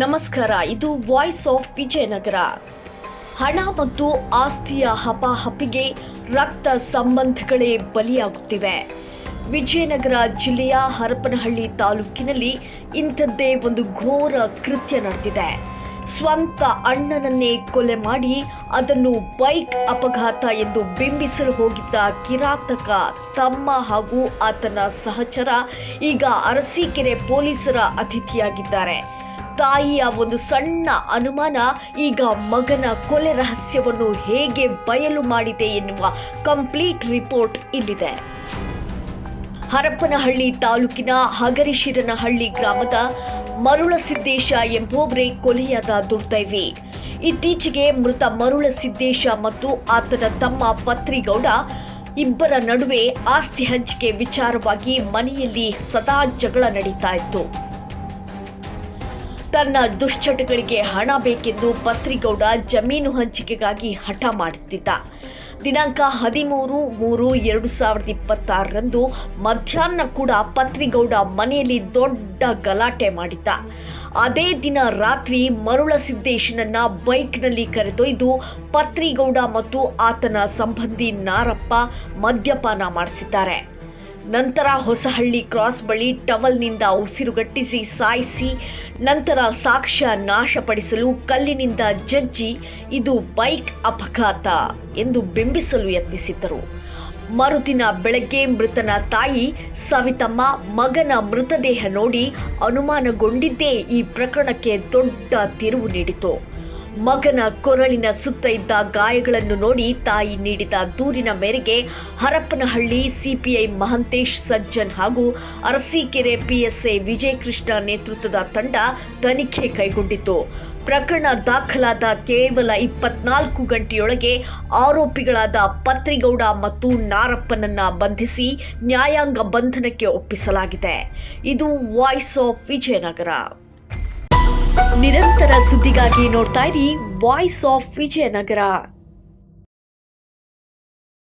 ನಮಸ್ಕಾರ, ಇದು voice of Vijayanagara. ಹಣ ಮತ್ತು ಆಸ್ತಿಯ ಹಪಾಹಪಿಗೆ ರಕ್ತ ಸಂಬಂಧಗಳೇ ಬಲಿಯಾಗುತ್ತಿವೆ. ವಿಜಯನಗರ ಜಿಲ್ಲೆಯ ಹರಪನಹಳ್ಳಿ ತಾಲೂಕಿನಲ್ಲಿ ಇಂಥದ್ದೇ ಒಂದು ಘೋರ ಕೃತ್ಯ ನಡೆದಿದೆ. ಸ್ವಂತ ಅಣ್ಣನನ್ನೇ ಕೊಲೆ ಮಾಡಿ ಅದನ್ನು ಬೈಕ್ ಅಪಘಾತ ಎಂದು ಬಿಂಬಿಸಲು ಹೋಗಿದ್ದ ಕಿರಾತಕ ತಮ್ಮ ಹಾಗೂ ಆತನ ಸಹಚರ ಈಗ ಅರಸೀಕೆರೆ ಪೊಲೀಸರ ಅತಿಥಿಯಾಗಿದ್ದಾರೆ. ತಾಯಿಯ ಒಂದು ಸಣ್ಣ ಅನುಮಾನ ಈಗ ಮಗನ ಕೊಲೆ ರಹಸ್ಯವನ್ನು ಹೇಗೆ ಬಯಲು ಮಾಡಿದೆ ಎನ್ನುವ ಕಂಪ್ಲೀಟ್ ರಿಪೋರ್ಟ್ ಇಲ್ಲಿದೆ. ಹರಪನಹಳ್ಳಿ ತಾಲೂಕಿನ ಹಗರಿಶಿರನಹಳ್ಳಿ ಗ್ರಾಮದ ಮರುಳಸಿದ್ದೇಶ ಎಂಬುವವರೇ ಕೊಲೆಯಾದ ದುರ್ದೈವಿ. ಇತ್ತೀಚೆಗೆ ಮೃತ ಮರುಳಸಿದ್ದೇಶ ಮತ್ತು ಆತನ ತಮ್ಮ ಪತ್ರಿಗೌಡ ಇಬ್ಬರ ನಡುವೆ ಆಸ್ತಿ ಹಂಚಿಕೆ ವಿಚಾರವಾಗಿ ಮನೆಯಲ್ಲಿ ಸದಾ ಜಗಳ ನಡೀತಾ ಇತ್ತು. ತನ್ನ ದುಶ್ಚಟಗಳಿಗೆ ಹಣ ಬೇಕೆಂದು ಪತ್ರಿಗೌಡ ಜಮೀನು ಹಂಚಿಕೆಗಾಗಿ ಹಠ ಮಾಡುತ್ತಿದ್ದ. ದಿನಾಂಕ 13/3/2026 ಮಧ್ಯಾಹ್ನ ಕೂಡ ಪತ್ರಿಗೌಡ ಮನೆಯಲ್ಲಿ ದೊಡ್ಡ ಗಲಾಟೆ ಮಾಡಿದ್ದ. ಅದೇ ದಿನ ರಾತ್ರಿ ಮರುಳಸಿದ್ದೇಶನನ್ನ ಬೈಕ್ನಲ್ಲಿ ಕರೆದೊಯ್ದು ಪತ್ರಿಗೌಡ ಮತ್ತು ಆತನ ಸಂಬಂಧಿ ನಾರಪ್ಪ ಮದ್ಯಪಾನ ಮಾಡಿಸಿದ್ದಾರೆ. ನಂತರ ಹೊಸಹಳ್ಳಿ ಕ್ರಾಸ್ ಬಳಿ ಟವಲ್ನಿಂದ ಉಸಿರುಗಟ್ಟಿಸಿ ಸಾಯಿಸಿ ನಂತರ ಸಾಕ್ಷ್ಯ ನಾಶಪಡಿಸಲು ಕಲ್ಲಿನಿಂದ ಜಜ್ಜಿ ಇದು ಬೈಕ್ ಅಪಘಾತ ಎಂದು ಬಿಂಬಿಸಲು ಯತ್ನಿಸಿದ್ದರು. ಮರುದಿನ ಬೆಳಗ್ಗೆ ಮೃತನ ತಾಯಿ ಸವಿತಮ್ಮ ಮಗನ ಮೃತದೇಹ ನೋಡಿ ಅನುಮಾನಗೊಂಡಿದ್ದೇ ಈ ಪ್ರಕರಣಕ್ಕೆ ದೊಡ್ಡ ತಿರುವು ನೀಡಿತು. ಮಗನ ಕೊರಳಿನ ಸುತ್ತ ಇದ್ದ ಗಾಯಗಳನ್ನು ನೋಡಿ ತಾಯಿ ನೀಡಿದ ದೂರಿನ ಮೇರೆಗೆ ಹರಪನಹಳ್ಳಿ ಸಿಪಿಐ ಮಹಂತೇಶ್ ಸಜ್ಜನ್ ಹಾಗೂ ಅರಸೀಕೆರೆ ಪಿಎಸ್ಐ ವಿಜಯಕೃಷ್ಣ ನೇತೃತ್ವದ ತಂಡ ತನಿಖೆ ಕೈಗೊಂಡಿತು. ಪ್ರಕರಣ ದಾಖಲಾದ ಕೇವಲ 24 ಗಂಟೆಯೊಳಗೆ ಆರೋಪಿಗಳಾದ ಪತ್ರಿಗೌಡ ಮತ್ತು ನಾರಪ್ಪನನ್ನ ಬಂಧಿಸಿ ನ್ಯಾಯಾಂಗ ಬಂಧನಕ್ಕೆ ಒಪ್ಪಿಸಲಾಗಿದೆ. ಇದು ವಾಯ್ಸ್ ಆಫ್ ವಿಜಯನಗರ. ನಿರಂತರ ಸುದ್ದಿಗಾಗಿ ನೋಡ್ತಾ ಇರಿ ವಾಯ್ಸ್ ಆಫ್ ವಿಜಯನಗರ.